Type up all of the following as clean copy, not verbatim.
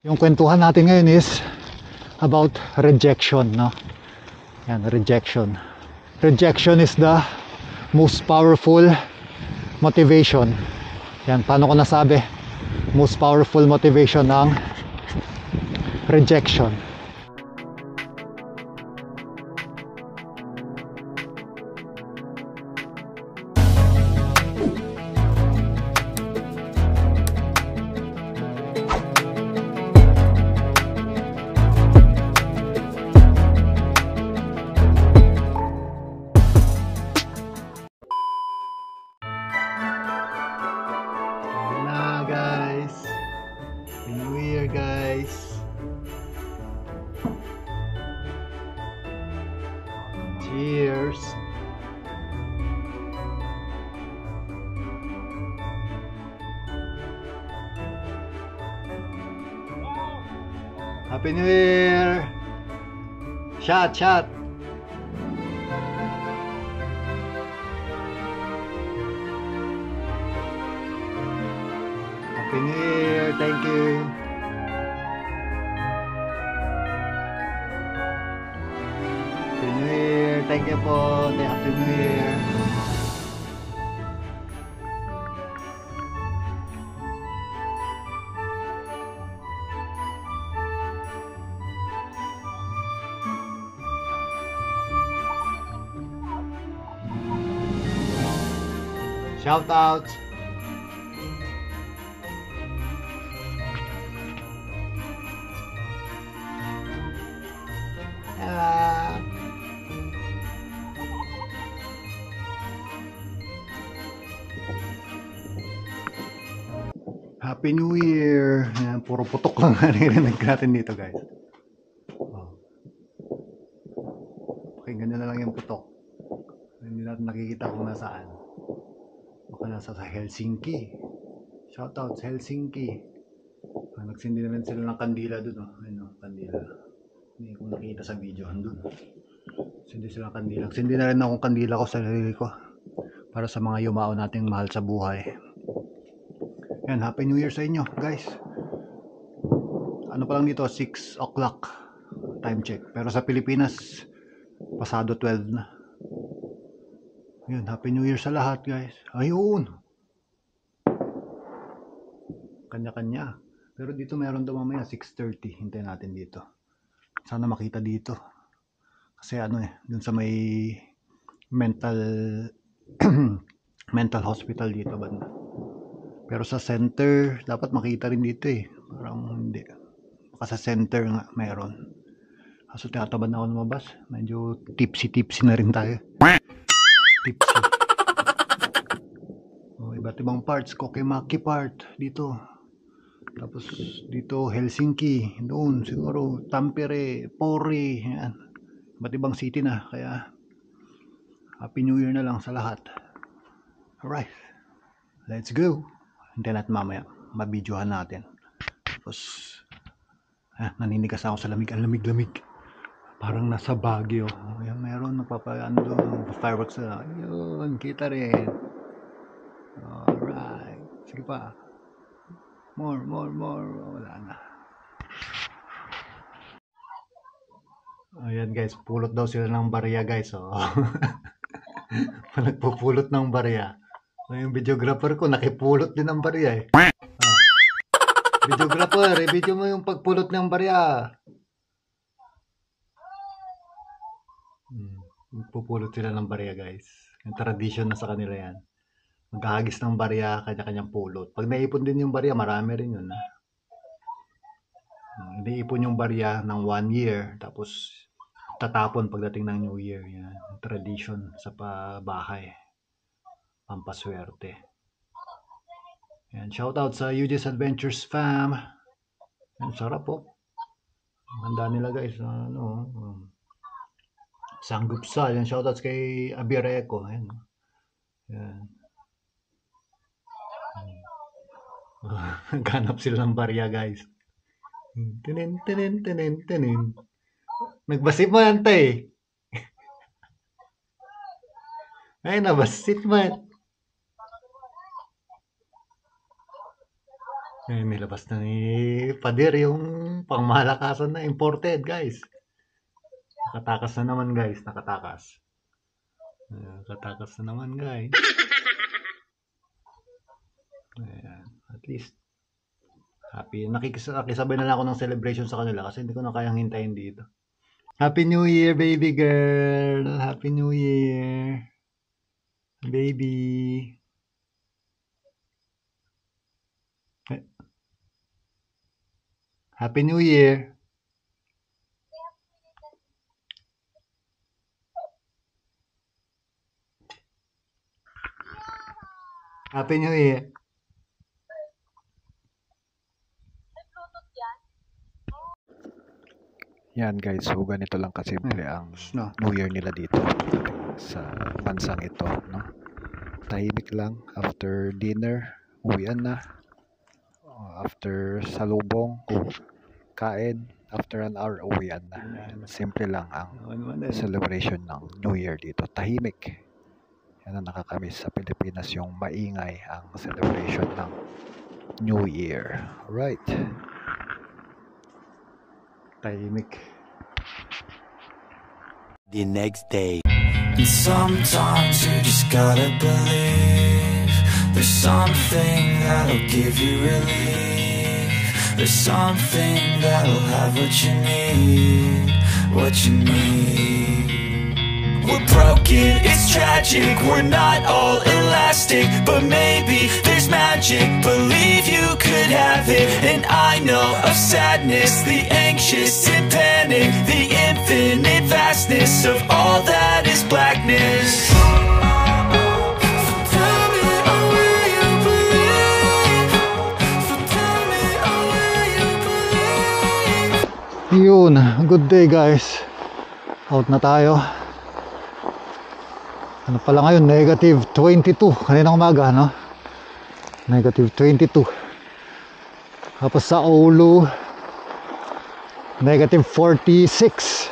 Yung kwentuhan natin ngayon is about rejection, no? Yan, rejection. Rejection is the most powerful motivation. Yan, paano ko nasabi? Most powerful motivation ng rejection. Cheers! Happy New Year! Shot! Shot! Happy New Year! Thank you! Happy New Year! Thank you po! Happy New Year! Shout out! Happy New Year! Ayan, puro putok lang narinig natin dito, guys. Pakinggan nyo na lang yung putok. Hindi natin nakikita kung nasaan. Baka nasa sa Helsinki. Shoutout sa Helsinki. Nagsindi na rin sila ng kandila dun. Ayun, kandila. Hindi ko nakita sa video. Andun. Sindi sila ng kandila. Sindi na rin akong kandila ko sa sarili ko. Para sa mga yumao nating mahal sa buhay. Yan, Happy New Year sa inyo, guys. Ano pa lang dito, 6 o'clock time check. Pero sa Pilipinas, pasado 12 na. Yan, Happy New Year sa lahat, guys. Ayun! Kanya-kanya. Pero dito meron daw mamaya 6:30. Hintayin natin dito. Sana makita dito. Kasi ano dun sa may mental mental hospital dito banda. Pero sa center, dapat makita rin dito Parang hindi. Baka sa center nga, meron. Kaso tinatamad na ako lumabas. Medyo tipsy na rin tayo. Tipsy. Iba't ibang parts. Kokemaki part. Dito. Tapos dito, Helsinki. Doon, siguro. Tampere, Pori. Yan. Iba't ibang city na. Kaya, Happy New Year na lang sa lahat. Alright. Let's go. Hintayin natin mamaya. Mabidyohan natin. Tapos, naninigas ako sa lamig. Ang lamig-lamig. Parang nasa Baguio. Ayan, meron. Nagpapaano doon. Fireworks na. Ayun, kita rin. Alright. Sige pa. More. Wala na. Ayan guys. Pulot daw sila ng barya guys. Nagpupulot ng barya. Yung videographer ko, nakipulot din ng barya Videographer, i-video mo yung pagpulot ng barya. Pupulot sila ng barya, guys. Yung tradition na sa kanila yan. Maghahagis ng barya, kanya-kanyang pulot. Pag naipon din yung barya, marami rin yun. Iniipon yung barya ng 1 year, tapos tatapon pagdating ng New Year. Yan. Tradition sa bahay. Pampaswerte. Yan, shoutout sa UJ's Adventures fam. Yan, sarap po. Handa nila guys. Sanggupsal. Yan, shoutouts kay Abireko. Yan. Ganap sila ng barya guys. Tinin. Nagbasit mo yan tay. Ay, nabasit mo yan. Nilabas na ni Pader yung pangmalakasan na imported, guys. Nakatakas na naman, guys. Nakatakas. Nakatakas na naman, guys. Ayan. At least, happy. Nakikisabay na lang ako ng celebration sa kanila kasi hindi ko na kayang hintayin dito. Happy New Year, baby girl! Happy New Year! Baby! Happy New Year! Happy New Year! Yan guys, so ganito lang kasimple ang New Year nila dito sa bansang ito, no? Tahimik lang, after dinner, uwian na. After salubong, kain, after an hour, uwian na. Simple lang ang celebration ng New Year dito, tahimik. Yan ang nakakamiss sa Pilipinas, yung maingay ang celebration ng New Year. Alright. Tahimik. The next day. And sometimes you just gotta believe there's something that'll give you relief. There's something that'll have what you need, what you need. We're broken, it's tragic, we're not all elastic, but maybe there's magic, believe you could have it. And I know of sadness, the anxious and panic, the infinite vastness of all that is blackness. Yun, good day guys. Out na tayo. Ano pala ngayon, negative 22 kaninang umaga, no? Negative 22. Tapos sa Oulu, negative 46.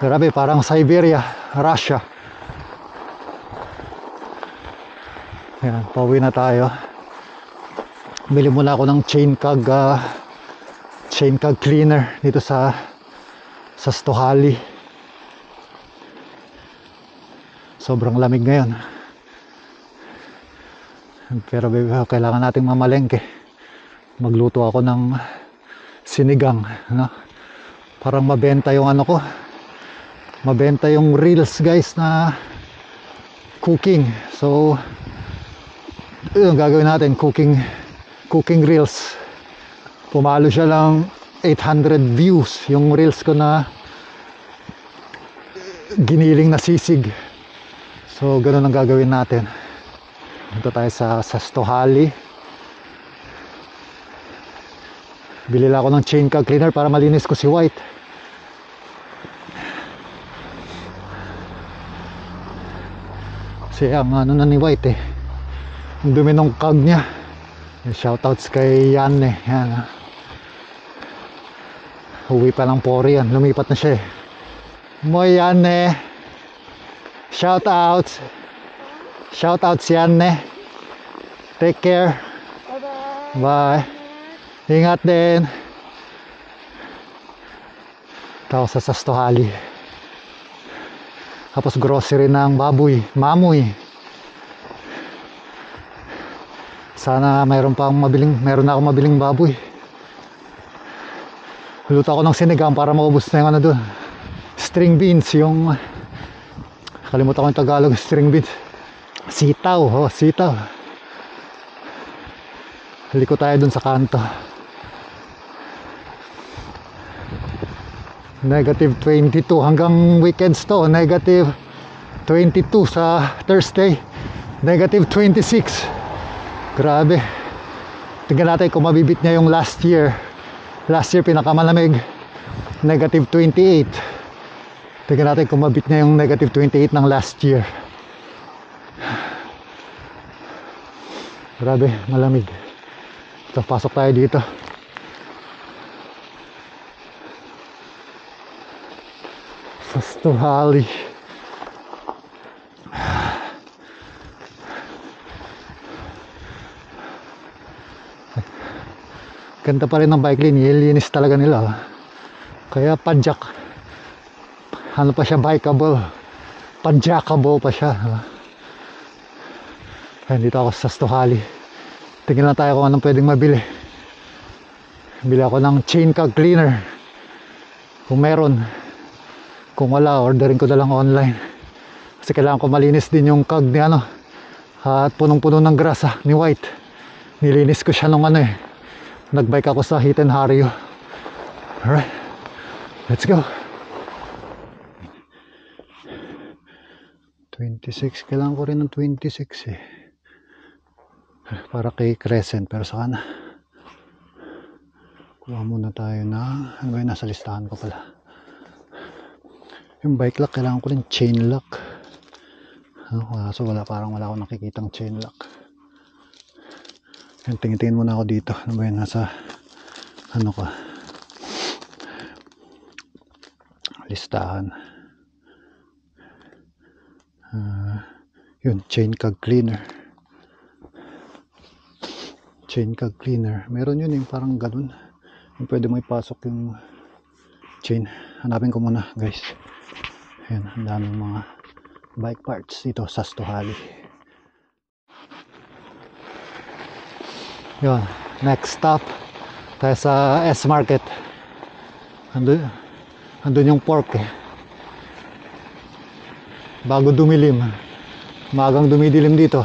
Grabe, parang Siberia, Russia. Yan, pauwi na tayo. Bili muna ako ng chain cag cleaner dito sa Stohali. Sobrang lamig ngayon. Pero kailangan nating mamalengke. Magluto ako ng sinigang, no? Parang mabenta yung ano ko. Mabenta yung reels guys na cooking. So yun gagawin natin, cooking reels. Pumalo siya lang 800 views yung reels ko na giniling na sisig. So ganun ang gagawin natin. Dito tayo sa Stohali. Bili lang ako ng chain cag cleaner para malinis ko si White. Kasi ang ano na ni White eh, ang dumi ng cag niya. Shoutouts kay Yanne. Yan. Uwi pa lang pori yan. Lumipat na siya eh. Moy Yanne. Shoutouts. Shoutouts Yanne. Take care. Bye. Ingat din. Tao sa Stohali. Tapos grocery ng baboy, mamoy. Sana meron na akong mabiling baboy. Luto ako ng sinigang para maubos na yung ano dun. String beans, yung kalimutan ko yung Tagalog, string beans. Sitaw, sitaw. Liko tayo dun sa kanto. Negative 22 hanggang weekends to, negative 22 sa Thursday, negative 26. Grabe. Tingnan natin kung mabibit niya yung last year pinakamalamig, negative 28. Tingnan natin kung mabibit niya yung negative 28 ng last year. Grabe, malamig. So, pasok tayo dito. Sa Stohali. Ganda pa rin ng bike lane, nilinis talaga nila. Kaya padjak, ano pa siya, bikeable, padjakable pa siya. Kaya dito ako sa Stohali. Tingnan lang tayo kung anong pwedeng mabili. Bili ako ng chain cog cleaner kung meron. Kung wala, orderin ko na lang online. Kasi kailangan ko malinis din yung cog ni ano, at punong-puno ng grasa ni White. Nilinis ko siya nung ano eh, nagbike ako sa Hit and Harrio. Alright, let's go. 26, kailangan ko rin ng 26 eh, para kay Crescent. Pero saka na, kuha muna tayo na, ano ba yun, nasa listahan ko pala. Yung bike lock, kailangan ko rin chain lock. So wala, parang wala akong nakikitang chain lock. Yan, tingin-tingin muna ako dito. Ano ba yun, nasa ano ka, listahan. Yun, chain cog cleaner. Chain cog cleaner, meron yun yung parang ganun, yung pwede mo ipasok yung chain. Hanapin ko muna guys. Ayan, ang daming mga bike parts dito sa Stohali. Yun, next stop tayo sa S-Market. Andun yung pork eh. Bago dumilim, magang dumidilim dito,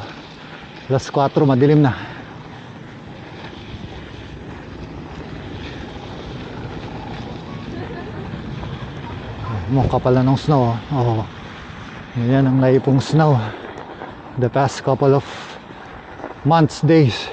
alas 4 madilim na. Mukha pala ng snow. Oh, yan ang naipong snow the past couple of months, days.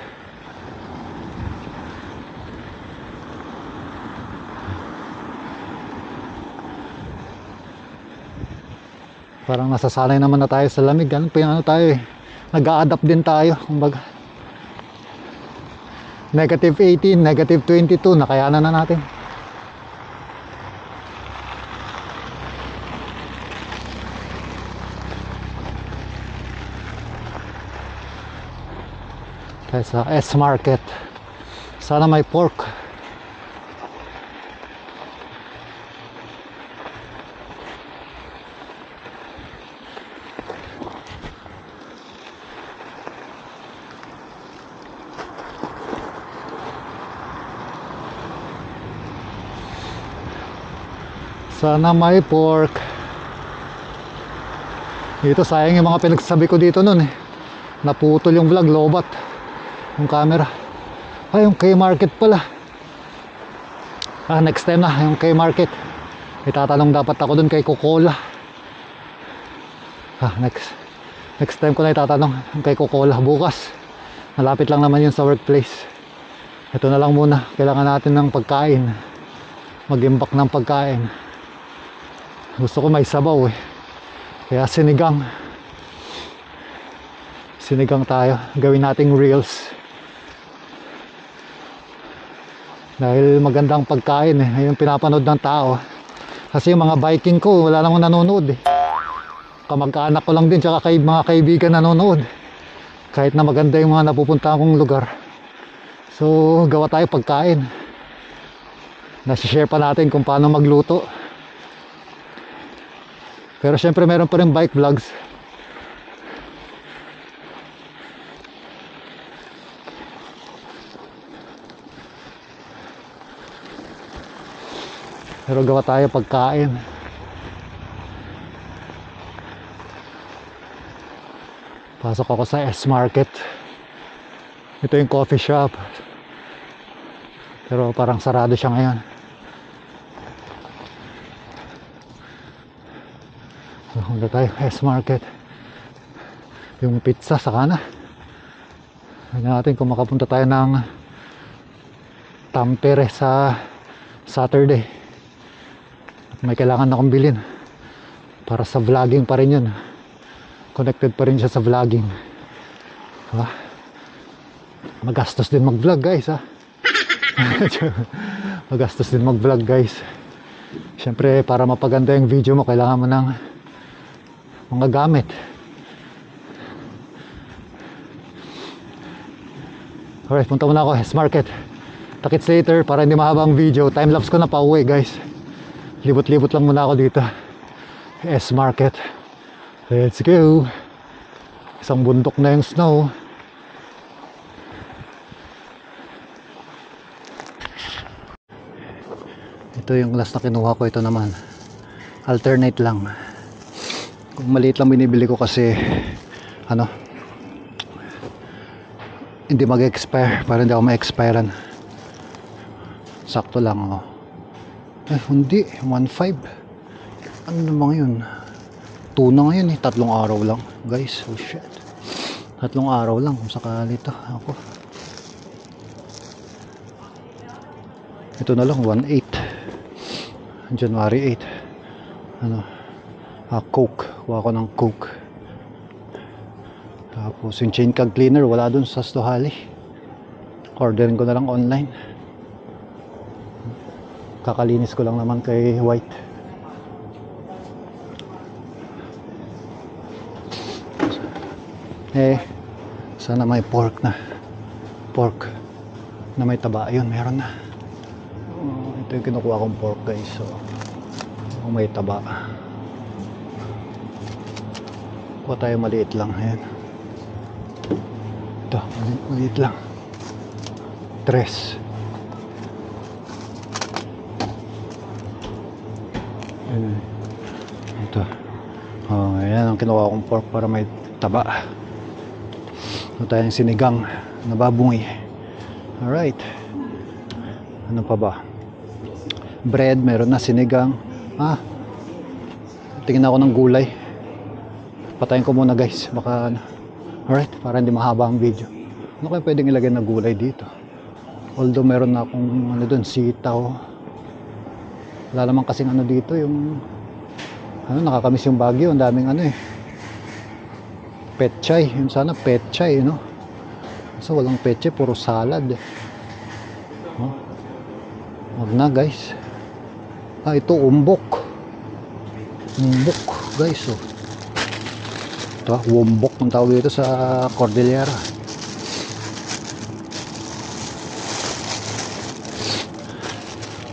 Parang nasasanay naman na tayo sa lamig. Ganun pa yung ano tayo eh, nag-a-adapt din tayo kumbaga. Negative 18, negative 22, nakayanan na natin. Tayo sa S-Market. Sana may pork. Sana may pork. Dito sayang yung mga pinagsasabi ko dito nun eh. Naputol yung vlog, lobat yung camera. Ay, yung K-Market pala. Next time na yung K-Market. Itatanong dapat ako dun kay Coca-Cola. Next time ko na itatanong yung kay Coca-Cola. Bukas, malapit lang naman yun sa workplace. Ito na lang muna, kailangan natin ng pagkain. Mag-imbak ng pagkain. Gusto ko may sabaw eh, kaya sinigang tayo. Gawin nating reels dahil magandang pagkain eh, yung pinapanood ng tao. Kasi yung mga biking ko wala namang nanonood eh, kamag-anak ko lang din tsaka mga kaibigan nanonood, kahit na maganda yung mga napupuntahan kong lugar. So gawa tayo pagkain, nasi-share pa natin kung paano magluto. Pero syempre meron pa rin bike vlogs. Pero gawa tayo pagkain. Pasok ako sa S-Market. Ito yung coffee shop, pero parang sarado siya ngayon. Punta tayo S-Market. Yung pizza saka na. Tignan natin kung makapunta tayo ng Tampere sa Saturday. At may kailangan akong bilhin para sa vlogging pa rin yun. Connected pa rin siya sa vlogging. Magastos din mag vlog guys ha. Magastos din mag vlog guys. Siyempre para mapaganda yung video mo, kailangan mo ng mga gamit. Alright, punta muna ako S-Market. Takits later para hindi mahabang video. Time-lapse ko na pa uwi guys. Libot-libot lang muna ako dito. S-Market. Let's go. Isang bundok na yung snow. Ito yung last na kinuha ko. Ito naman alternate lang. Kung maliit lang binibili ko kasi ano, hindi mag-expire para hindi ako ma-expirean. Sakto lang oh. Hindi 1.5. Ano naman yun? 2 na ngayon eh. 3 araw lang guys. Oh shit, 3 araw lang kung sakali to ako. Ito na lang 1.8 January 8. Ano, Coke. Kuha ko ng Coke. Tapos yung chain cag cleaner wala dun sa Stohali. Orderin ko na lang online. Kakalinis ko lang naman kay White. Sana may pork na may taba. Yun, meron na. Ito yung kinukuha kong pork guys. So kung may taba, kuha tayo maliit lang. Ayan. Ito, maliit lang. 3. Ito. Oh, ayan ang kinuha kong pork para may taba. Ito tayong sinigang na babungi. Alright. Ano pa ba? Bread, meron na. Sinigang. Tingnan ako ng gulay. Patayin ko muna guys. Baka ano. Alright, para hindi mahaba ang video. Ano kaya pwedeng ilagay na gulay dito? Although meron na akong ano dun, sitaw. Wala naman kasing ano dito, yung ano, nakakamiss yung Baguio. Ang daming ano eh, petchay. Yung sana petchay, no? So walang petchay, puro salad. Wag na guys. Ito umbok. Umbok guys. Oh. Ito, umbok ang tawag dito sa Cordillera.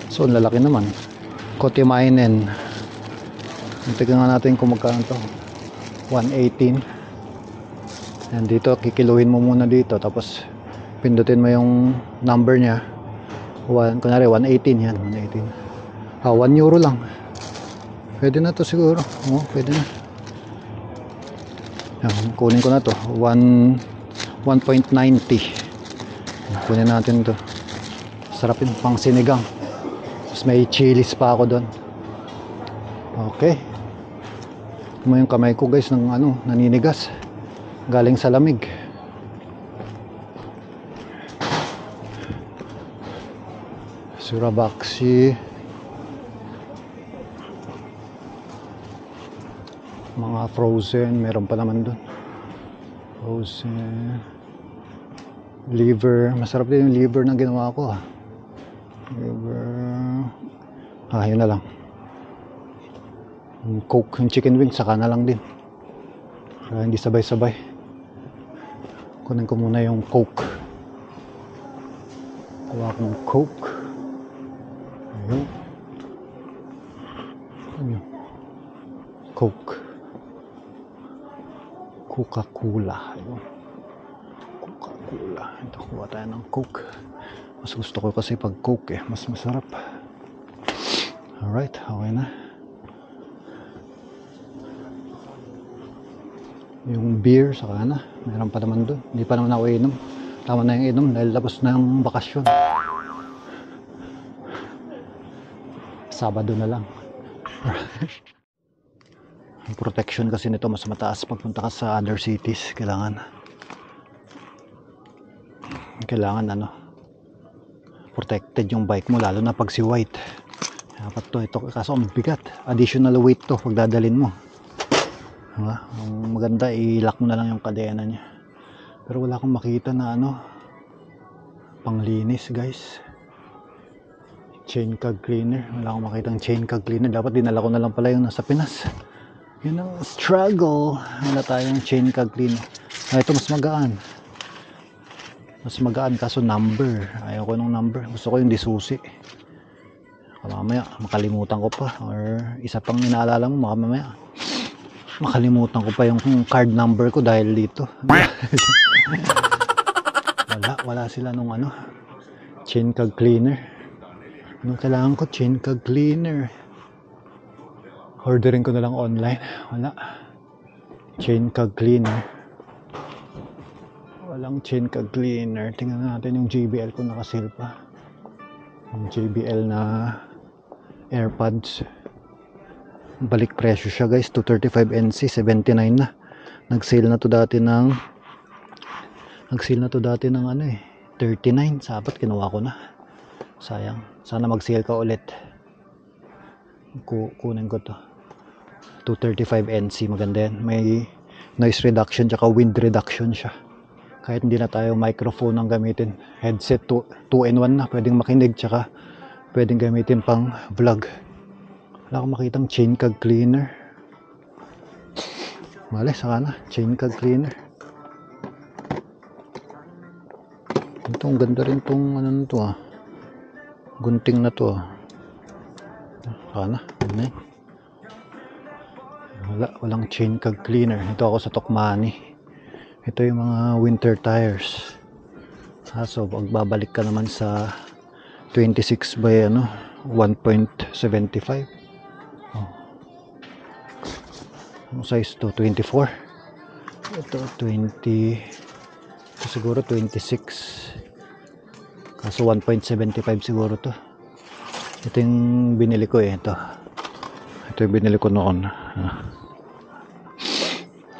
So lalaki naman. Kotimainen. Tignan nga natin kung magkano to. 118. And dito kikiluhin mo muna dito, tapos pindutin mo yung number niya. Kunwari 118 yan, 118. 1 euro lang. Pwede na to siguro. Pwede na. Yan, kunin ko na to. 1.90. Kunin natin to. Sarap yung pang sinigang. Tapos may chilies pa ako doon. Okay. Mo yung kamay ko guys ng ano, naninigas. Galing sa lamig. Surabaksi. Mga frozen, meron pa naman doon. Frozen. Liver, masarap din yung liver na ginawa ko. Liver. Yun na lang. Yung Coke, yung chicken wings, saka na lang din. Kaya hindi sabay-sabay. Kunin ko muna yung Coke. Kuha akong Coke. Ayun. Ayun. Coke. Coca-Cola. Ayun. Coca-Cola. Ito, kuha tayo ng Coke. Mas gusto ko kasi pag Coke mas masarap. Alright, okay na. Yung beer, saka na. Meron pa naman doon. Hindi pa naman ako inom. Tama na yung inom dahil tapos na yung bakasyon. Sabado na lang. Ang protection kasi nito mas mataas pagpunta ka sa other cities. Kailangan ano, protected yung bike mo, lalo na pag si White. Dapat to, ito kaso ang bigat. Additional weight to pag dadalhin mo. Diba? Ang maganda, i-lock mo na lang yung kadena niya. Pero wala akong makita na ano, panglinis guys. Chain cag cleaner. Wala akong makita ng chain cag cleaner. Dapat dinala ko na lang pala yung nasa Pinas. Yun ang struggle. Wala tayong chain cag cleaner. Ito mas magaan. Mas magaan, kaso number. Ayaw ko ng number. Gusto ko yung disusi. Mamaya makalimutan ko pa, or isa pang inaalala mo, mamaya makalimutan ko pa yung card number ko dahil dito. wala sila nung ano, chain cag cleaner. Anong kailangan ko? Chain cag cleaner. Ordering ko na lang online. Wala chain cag cleaner. Walang chain cag cleaner. Tingnan natin yung JBL ko, naka-sale pa. Yung JBL na AirPods, balik presyo siya guys, 235 NC, 79 na. Nag-sale na to dati ng ano 39. Sapat kinuha ko na, sayang. Sana mag-sale ka ulit, kunin ko to. 235 NC, maganda yan. May noise reduction tsaka wind reduction siya, kahit hindi na tayo microphone ang gamitin. Headset 2-in-1 na, pwedeng makinig tsaka pwedeng gamitin pang vlog. Wala akong makitang chain cag cleaner. Mali, saka na chain cag cleaner. Ito, ang ganda rin tong ano na to ah, gunting na to ah. Saka na, walang chain cag cleaner. Ito ako sa Tokmani. Ito yung mga winter tires. So pagbabalik ka naman sa 26 by 1.75. Anong size to? 24. Ito 20. Ito siguro 26. Kaso 1.75 siguro to. Ito yung binili ko ito yung binili ko noon.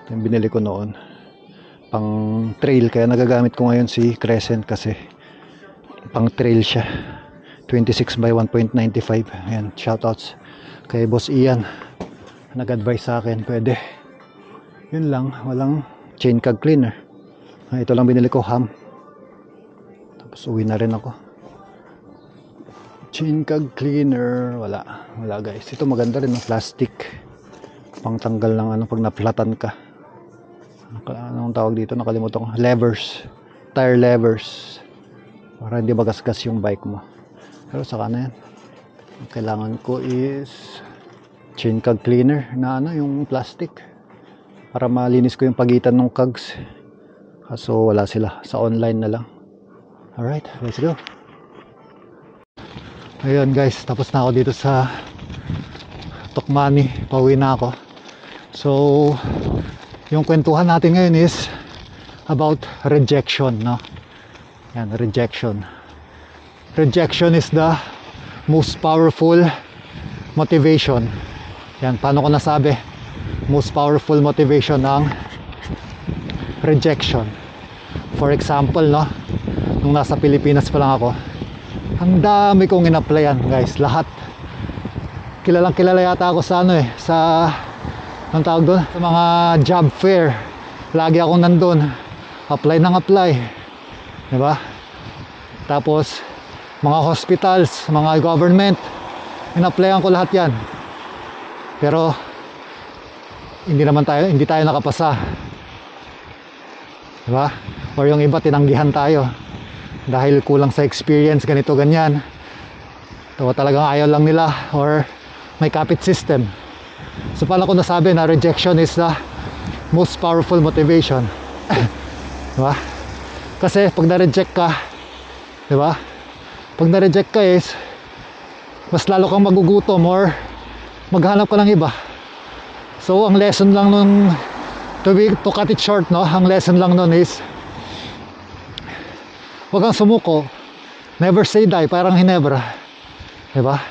Ito yung binili ko noon pang trail, kaya nagagamit ko ngayon si Crescent kasi pang trail siya. 26 by 1.95. Ayan, shoutouts kay Boss Ian, nag-advise sa akin. Pwede, yun lang, walang chain cag cleaner. Ito lang binili ko, ham. Tapos uwi na rin ako. Chain cag cleaner, wala guys. Ito maganda rin, plastic, pang tanggal ng pag naplatan ka. Anong tawag dito, nakalimutan ko. Levers, tire levers, para hindi bagasgas yung bike mo. Pero saka na yan. Ang kailangan ko is chain cag cleaner na yung plastic, para malinis ko yung pagitan ng cogs. Kaso wala sila, sa online na lang. Alright, let's go. Ayun guys, tapos na ako dito sa Tokmani, pauwi na ako. So yung kwentuhan natin ngayon is about rejection, no? Yan, rejection. Rejection is the most powerful motivation. Yan, paano ko nasabi? Most powerful motivation ng rejection. For example, no, nung nasa Pilipinas pa lang ako, ang dami kong in-applyan guys, lahat. Kilalang kilala yata ako sa sa anong tawag doon, sa mga job fair. Lagi akong nandun, apply ng apply, diba? Tapos mga hospitals, mga government, in-applyan ko lahat yan. Pero hindi tayo nakapasa, diba? Or yung iba tinanggihan tayo dahil kulang sa experience, ganito ganyan. Tawa, talagang ayaw lang nila, or may kapit system. So paano ko nasabi na rejection is the most powerful motivation? Diba? Kasi pag na-reject ka, diba? Pag na-reject ka is mas lalo kang magugutom or maghanap ka ng iba. So ang lesson lang nun, to cut it short, no? Ang lesson lang nun is huwag kang sumuko. Never say die, parang Hinebra, diba?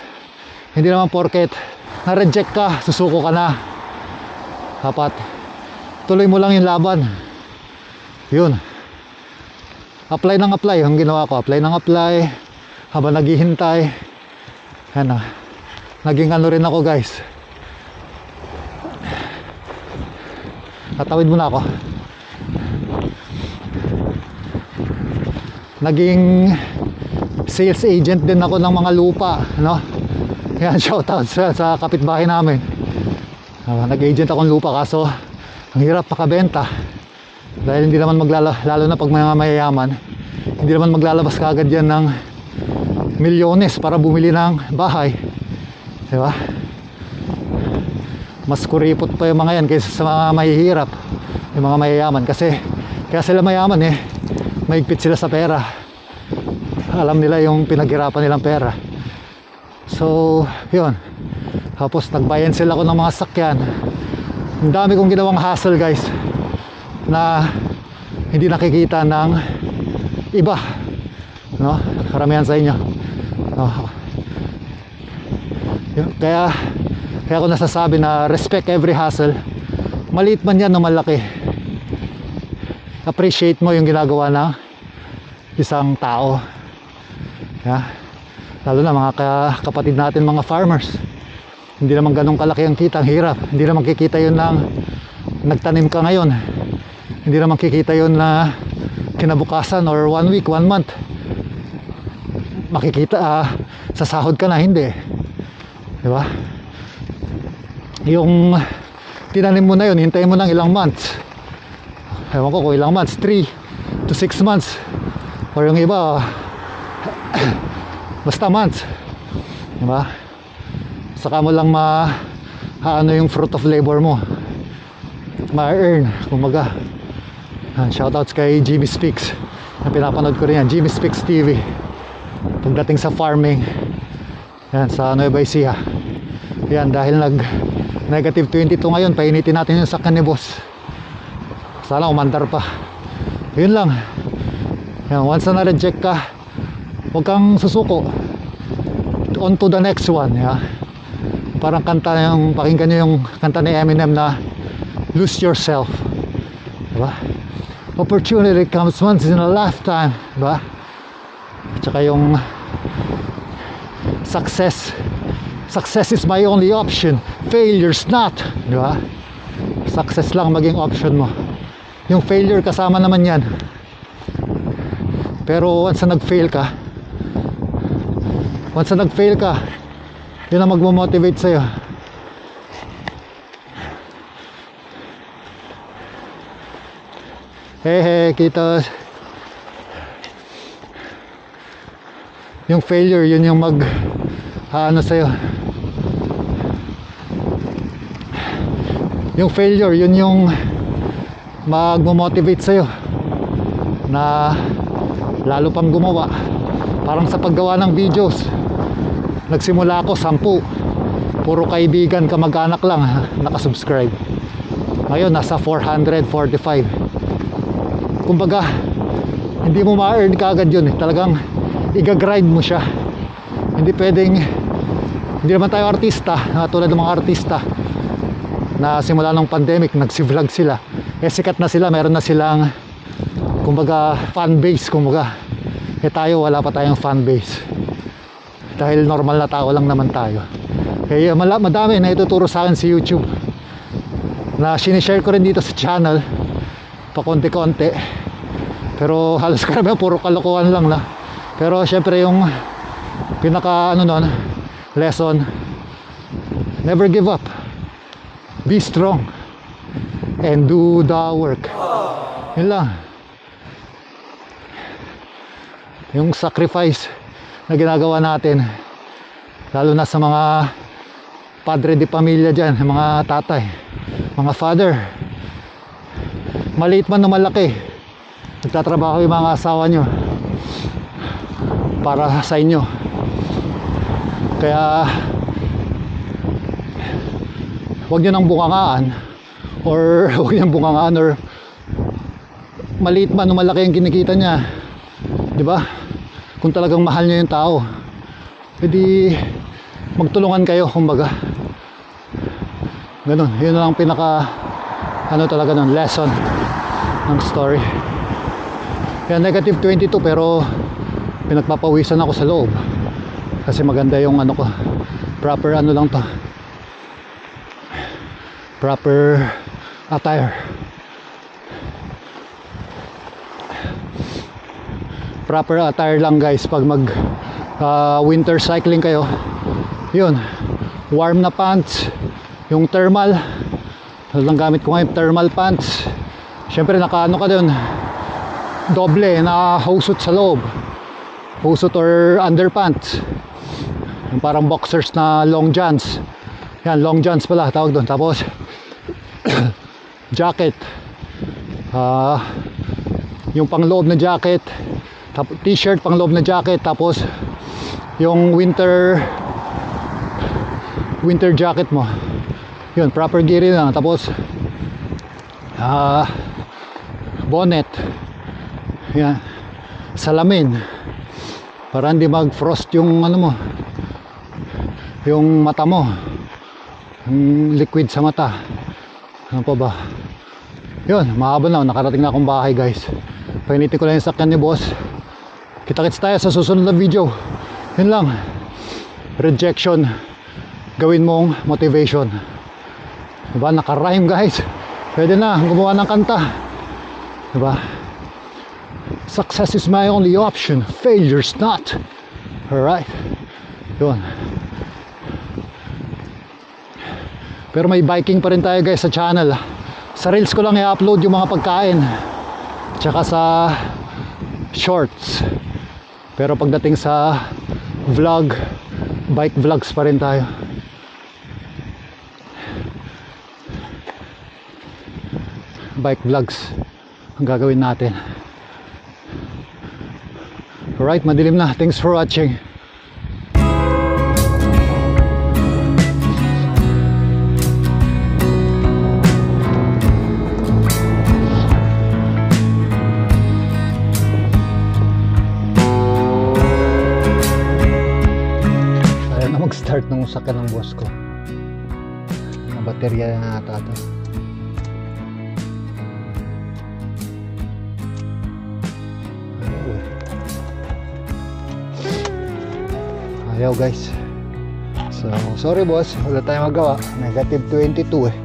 Hindi naman porket na-reject ka, susuko ka na. Dapat tuloy mo lang yung laban. Yun, apply ng apply. Yung ginawa ko, apply ng apply habang naghihintay. Naging rin ako guys. Tatawid muna ako. Naging sales agent din ako ng mga lupa, no? Yan, shoutout sa kapitbahay namin. Nag-agent akong lupa, kaso ang hirap makabenta dahil hindi naman lalo na pag mga mayayaman, hindi naman maglalabas kaagad yan ng milyones para bumili ng bahay, diba? Mas kuripot pa yung mga yan kaysa sa mga mahihirap, yung mga mayayaman. Kasi kaya sila mayaman eh, mahigpit sila sa pera, alam nila yung pinaghirapan nilang pera. So yun, tapos nagbayan sila ko ng mga sakyan. Ang dami kong ginawang hassle guys na hindi nakikita ng iba, no? Karamihan sa inyo, no? Kaya ako nasasabi na respect every hustle, maliit man yan o malaki. Appreciate mo yung ginagawa ng isang tao, yeah? Lalo na mga kapatid natin, mga farmers. Hindi naman ganun kalaki ang kita, ang hirap. Hindi naman kikita yun ng nagtanim ka ngayon. Hindi naman kikita yun na kinabukasan or 1 week, 1 month makikita sa sahod ka na, hindi, diba? Yung tinanim mo na yun, hintayin mo ng ilang months, ewan ko kung ilang months, 3 to 6 months, or yung iba basta months, diba? Saka mo lang ano yung fruit of labor mo ma-earn, kumbaga. Shoutouts kay Jimmy Speaks, na pinapanood ko rin yan, Jimmy Speaks TV, pagdating sa farming yan sa Nueva Ecija. Yan, dahil negative 22 ngayon, painitin natin yung sakyan ni boss, sana umandar pa. Yun lang yan, once na na-reject ka, huwag kang susuko, on to the next one, yeah? Parang kanta yung, pakinggan nyo yung kanta ni Eminem na Lose Yourself, diba? Opportunity comes once in a lifetime, diba? At saka yung success is my only option, failure's not, diba? Success lang maging option mo, yung failure kasama naman yan. Pero once na nag-fail ka, yun ang magmo-motivate sa'yo. Hey, kitos. Yung failure, yun yung ano sa'yo. Yung failure, yun yung magmo-motivate sa'yo na lalo pang gumawa. Parang sa paggawa ng videos, nagsimula ako 10, puro kaibigan, kamag-anak lang nakasubscribe. Ngayon nasa 445. Kumbaga hindi mo ma-earn kaagad yun, talagang i-grind mo siya. Hindi pwedeng, hindi naman tayo artista tulad ng mga artista na simula ng pandemic nagsi-vlog sila, sikat na sila, meron na silang kumbaga fan base, kumbaga. Tayo wala pa tayong fan base dahil normal na tao lang naman tayo. Kaya madami na ituturo sa akin si YouTube na sinishare ko rin dito sa channel pa konti-konti, pero halos karamihan puro kalokohan lang na. Pero syempre yung pinaka nun, lesson, never give up, be strong and do the work. Yun lang. Yung sacrifice na ginagawa natin, lalo na sa mga padre de pamilya dyan, mga tatay, mga father, maliit man o malaki, nagtatrabaho yung mga asawa nyo para sa inyo. Kaya huwag nyo nang bungangaan, or maliit man o malaki yung kinikita niya, diba? Kung talagang mahal nyo yung tao, edi magtulungan kayo, kumbaga. Ganun, yun lang pinaka talaga nun, lesson ng story. Kaya negative 22, pero pinagpapawisan ako sa loob kasi maganda yung ko, proper lang to, proper attire. Proper attire lang guys pag mag winter cycling kayo. Yun, warm na pants, yung thermal, lang gamit ko ngayon, thermal pants. Syempre nakaano ka dun, doble na hosut sa loob, hosut or underpants, yung parang boxers na long johns. Yan, long johns pala tawag doon. Tapos jacket, yung pangloob na jacket, t-shirt pangloob na jacket, tapos yung winter jacket mo, yun, proper gear lang. Tapos bonnet, yan, salamin para hindi mag-frost yung ano mo, yung mata mo, yung liquid sa mata. Ano pa ba? Yun, mahaba na, nakarating na akong bahay guys. Painitin ko lang yung sakyan ni boss. Kita-kits tayo sa susunod na video. Yun lang, rejection gawin mong motivation. Diba, naka-rhyme guys. Pwede na gumawa ng kanta. Diba, success is my only option, failure's not. Alright, yun. Pero may biking pa rin tayo guys sa channel. Sa reels ko lang i-upload yung mga pagkain tsaka sa shorts. Pero pagdating sa vlog, bike vlogs pa rin tayo. Bike vlogs ang gagawin natin. Alright, madilim na. Thanks for watching. Ayaw na mag-start ng sakyan ng boss ko. Na baterya na ata ito. Ayaw guys. So sorry boss, wala tayong magawa. -22 eh.